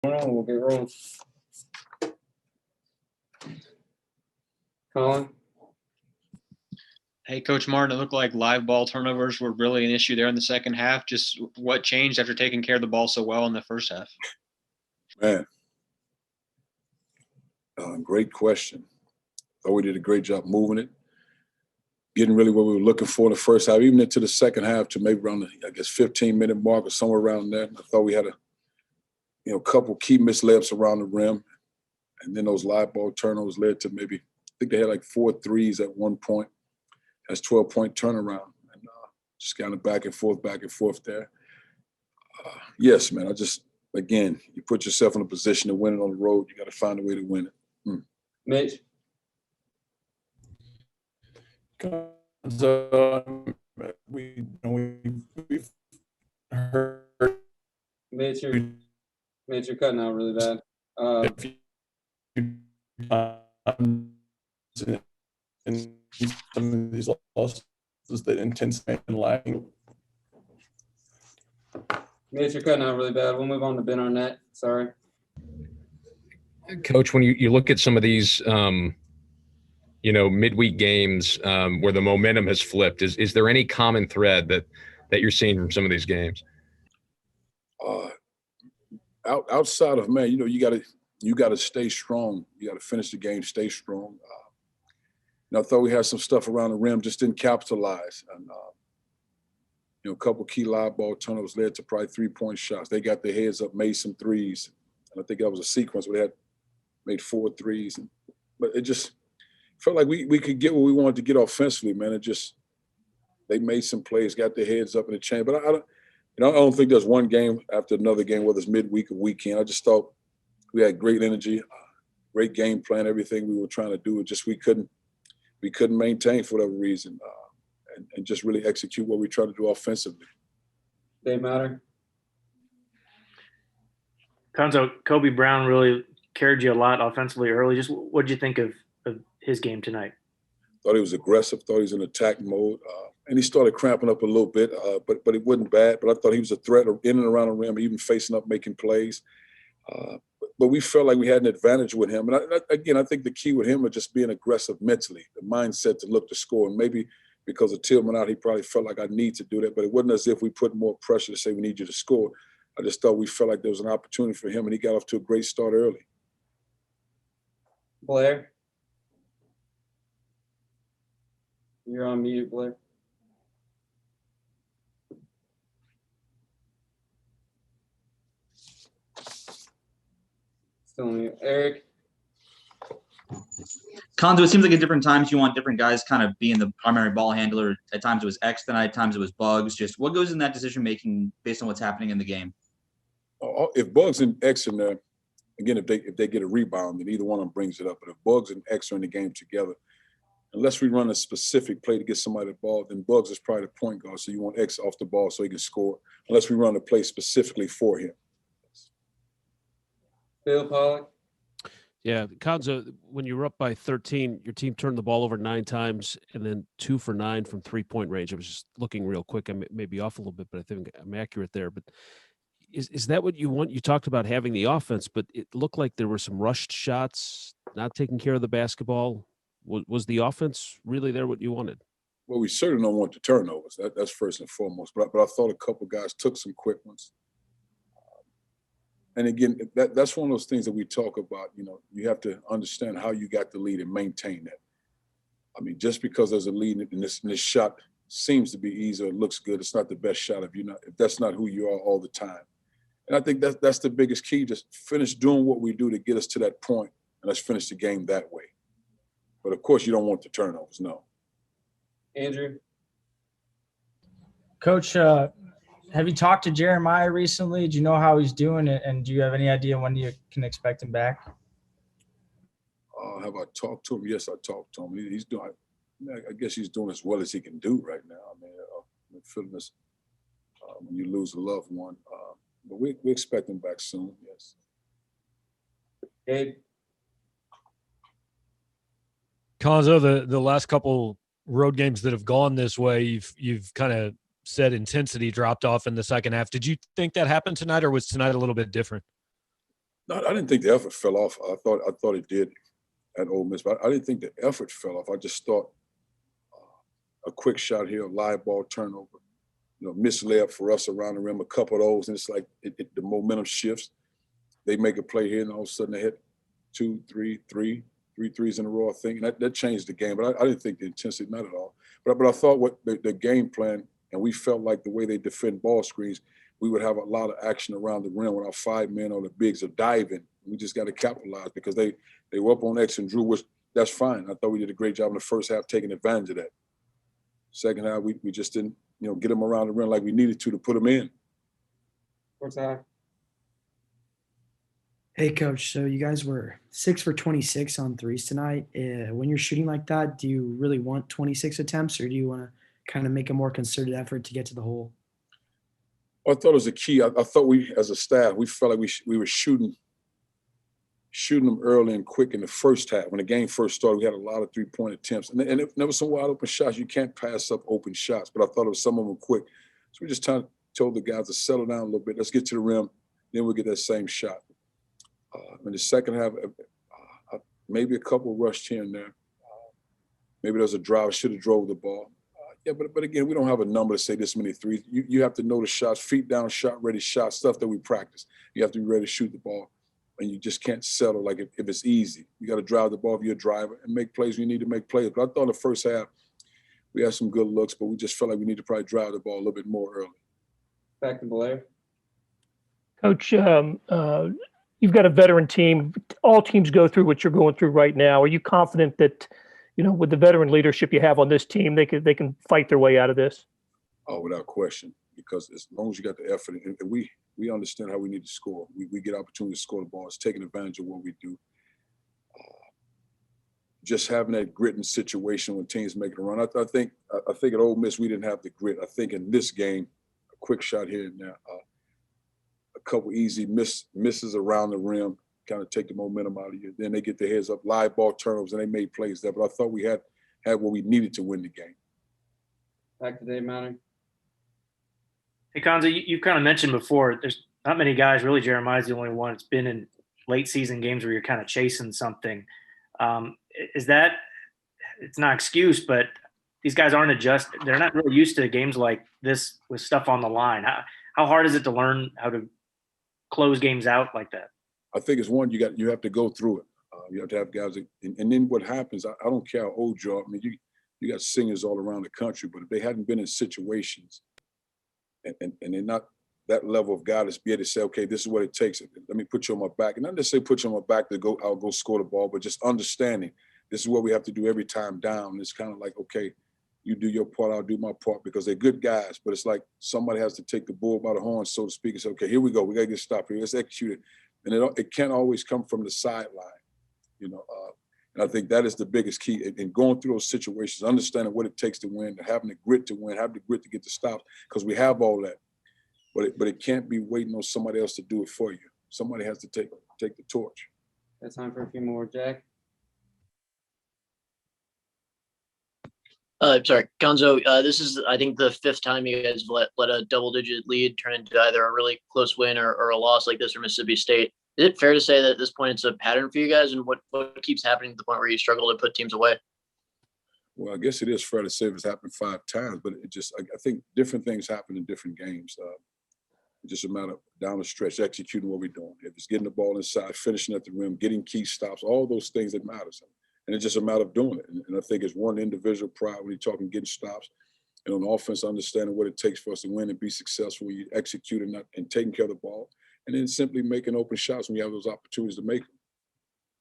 on, we'll get rolling. Colin? Hey, Coach Martin, it looked like live ball turnovers were really an issue there in the second half. Just what changed after taking care of the ball so well in the first half? Man, great question. Thought we did a great job moving it, getting really what we were looking for in the first half, even into the second half to maybe around the, 15-minute mark or somewhere around there. I thought we had a couple key missed layups around the rim. And then those live ball turnovers led to maybe, I think they had like 4 threes at one point. That's 12-point turnaround. And just kind of back and forth there. Yes, man, again, you put yourself in a position to win it on the road. You got to find a way to win it. Mitch? So we've heard Mitch, you're cutting out really bad. in some of these losses that intensity and lacking. Mitch, you're cutting out really bad. We'll move on to Ben Arnett. Sorry. Coach, when you look at some of these, midweek games where the momentum has flipped, is there any common thread that you're seeing from some of these games? Outside of, man, you got to stay strong. You got to finish the game, stay strong. I thought we had some stuff around the rim, just didn't capitalize. And, a couple key live ball turnovers led to probably 3-point shots. They got their heads up, made some threes. And I think that was a sequence where they had made 4 threes. But it just felt like we could get what we wanted to get offensively, man. They made some plays, got their heads up in the chain. But I don't think there's one game after another game, whether it's midweek or weekend. I just thought we had great energy, great game plan, everything we were trying to do. Just we couldn't maintain for whatever reason, and just really execute what we try to do offensively. They matter. Cuonzo, Kobe Brown really carried you a lot offensively early. Just what did you think of his game tonight? Thought he was aggressive. Thought he was in attack mode, and he started cramping up a little bit. But it wasn't bad. But I thought he was a threat in and around the rim, even facing up, making plays. But we felt like we had an advantage with him. And I think the key with him was just being aggressive mentally, the mindset to look to score. And maybe because of Tillman out, he probably felt like I need to do that. But it wasn't as if we put more pressure to say we need you to score. I just thought we felt like there was an opportunity for him, and he got off to a great start early. Blair? You're on mute, Blair. Still on mute. Eric? Cuonzo, it seems like at different times you want different guys kind of being the primary ball handler. At times it was X tonight, at times it was Bugs. Just what goes in that decision-making based on what's happening in the game? If Bugs and X in there, again, if they get a rebound, then either one of them brings it up. But if Bugs and X are in the game together, unless we run a specific play to get somebody the ball, then Bugs is probably the point guard. So you want X off the ball so he can score, unless we run a play specifically for him. Bill Pollock? Yeah, Cuonzo, when you were up by 13, your team turned the ball over 9 times and then 2 for 9 from 3-point range. I was just looking real quick. I may be off a little bit, but I think I'm accurate there. But is that what you want? You talked about having the offense, but it looked like there were some rushed shots, not taking care of the basketball. Was the offense really there what you wanted? Well, we certainly don't want the turnovers. That's first and foremost. But I thought a couple guys took some quick ones. And again, that's one of those things that we talk about. You have to understand how you got the lead and maintain that. I mean, just because there's a lead and this shot seems to be easy or looks good, it's not the best shot if that's not who you are all the time. And I think that's the biggest key. Just finish doing what we do to get us to that point, and let's finish the game that way. But of course, you don't want the turnovers. No. Andrew? Coach, have you talked to Jeremiah recently? Do you know how he's doing it? And do you have any idea when you can expect him back? Have I talked to him? Yes, I talked to him. He's doing, I guess he's doing as well as he can do right now. I mean, I'm feeling this when you lose a loved one. But we expect him back soon, yes. Gabe? Cuonzo, the last couple road games that have gone this way, you've kind of said intensity dropped off in the second half. Did you think that happened tonight, or was tonight a little bit different? No, I didn't think the effort fell off. I thought it did at Ole Miss, but I didn't think the effort fell off. I just thought a quick shot here, a live ball turnover, missed layup for us around the rim, a couple of those, and it's like the momentum shifts. They make a play here, and all of a sudden they hit three threes in a row, I think. And that changed the game. But I didn't think the intensity, not at all. But I thought what the game plan, and we felt like the way they defend ball screens, we would have a lot of action around the rim when our 5 men or the bigs are diving. We just got to capitalize because they were up on X and Drew, which that's fine. I thought we did a great job in the first half taking advantage of that. Second half, we just didn't, get them around the rim like we needed to put them in. What's that? Hey, Coach. So you guys were 6 for 26 on threes tonight. When you're shooting like that, do you really want 26 attempts, or do you want to kind of make a more concerted effort to get to the hole? I thought it was a key. I thought we, as a staff, we felt like we were shooting them early and quick in the first half. When the game first started, we had a lot of three-point attempts. And there was some wide open shots. You can't pass up open shots, but I thought it was some of them quick. So we just told the guys to settle down a little bit. Let's get to the rim. Then we'll get that same shot. In the second half, maybe a couple rushed here and there. Maybe there was a drive. Should have drove the ball. Yeah, but again, we don't have a number to say this many threes. You have to know the shots, feet down, shot ready, shot, stuff that we practice. You have to be ready to shoot the ball. And you just can't settle like if it's easy. You got to drive the ball if you're a driver and make plays when you need to make plays. But I thought in the first half, we had some good looks, but we just felt like we need to probably drive the ball a little bit more early. Back to Blair. Coach, you've got a veteran team. All teams go through what you're going through right now. Are you confident that, with the veteran leadership you have on this team, they can fight their way out of this? Oh, without question, because as long as you got the effort, and we understand how we need to score. We get opportunity to score the ball. It's taking advantage of what we do. Just having that grit in situation when teams make a run. I think at Ole Miss we didn't have the grit. I think in this game, a quick shot here and there, a couple easy misses around the rim, kind of take the momentum out of you. Then they get their heads up, live ball turnovers, and they made plays there. But I thought we had what we needed to win the game. Back to Dave Manning. Hey, Cuonzo, you've kind of mentioned before, there's not many guys, really Jeremiah's the only one. It's been in late season games where you're kind of chasing something. Is that, it's not an excuse, but these guys aren't adjusted. They're not really used to games like this with stuff on the line. How hard is it to learn how to close games out like that? I think it's one, you have to go through it. You have to have guys, and then what happens, I don't care how old you are. I mean, you got singers all around the country, but if they hadn't been in situations and they're not that level of guy to be able to say, okay, this is what it takes. Let me put you on my back. And not necessarily put you on my back to I'll go score the ball, but just understanding this is what we have to do every time down. It's kind of like, okay, you do your part, I'll do my part, because they're good guys, but it's like somebody has to take the bull by the horn, so to speak, and say, okay, here we go. We got to get stopped here. Let's execute it. And it can't always come from the sideline, and I think that is the biggest key in going through those situations, understanding what it takes to win, having the grit to win, having the grit to get the stops, because we have all that. But it can't be waiting on somebody else to do it for you. Somebody has to take the torch. That's time for a few more. Jack. Sorry, Cuonzo, this is, I think, the 5th time you guys let a double-digit lead turn into either a really close win or a loss like this for Mississippi State. Is it fair to say that at this point it's a pattern for you guys, and what keeps happening to the point where you struggle to put teams away? Well, I guess it is fair to say it's happened 5 times, but it just, I think different things happen in different games. It's just a matter of down the stretch, executing what we're doing. If it's getting the ball inside, finishing at the rim, getting key stops, all those things that matters. And it's just a matter of doing it. And I think it's one individual pride when you're talking getting stops. And on offense, understanding what it takes for us to win and be successful, you execute and taking care of the ball. And then simply making open shots when you have those opportunities to make them.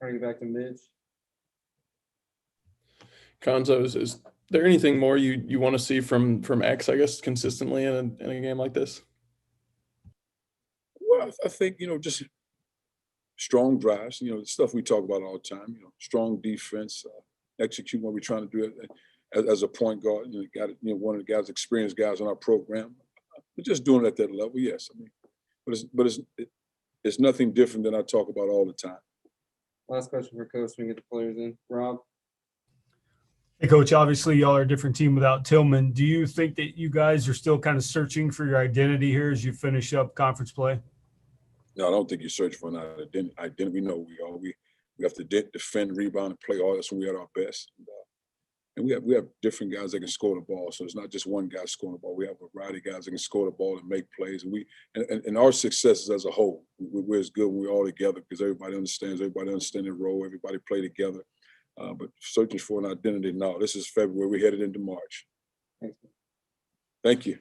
Bring it back to Midge. Cuonzo, is there anything more you want to see from X, I guess, consistently in a game like this? Well, I think, just strong drives, the stuff we talk about all the time, strong defense, execute what we're trying to do as a point guard. One of the guys, experienced guys in our program. We're just doing it at that level, yes. I mean, but it's nothing different than I talk about all the time. Last question for Coach. We can get the players in. Rob. Hey, Coach, obviously y'all are a different team without Tillman. Do you think that you guys are still kind of searching for your identity here as you finish up conference play? No, I don't think you're searching for an identity. We know we have to defend, rebound, and play all. That's when we're at our best. And we have different guys that can score the ball. So it's not just one guy scoring the ball. We have a variety of guys that can score the ball and make plays. And our successes as a whole, we're as good when we're all together because everybody understands their role, everybody play together. But searching for an identity, no. This is February. We're headed into March. Thank you. Thank you.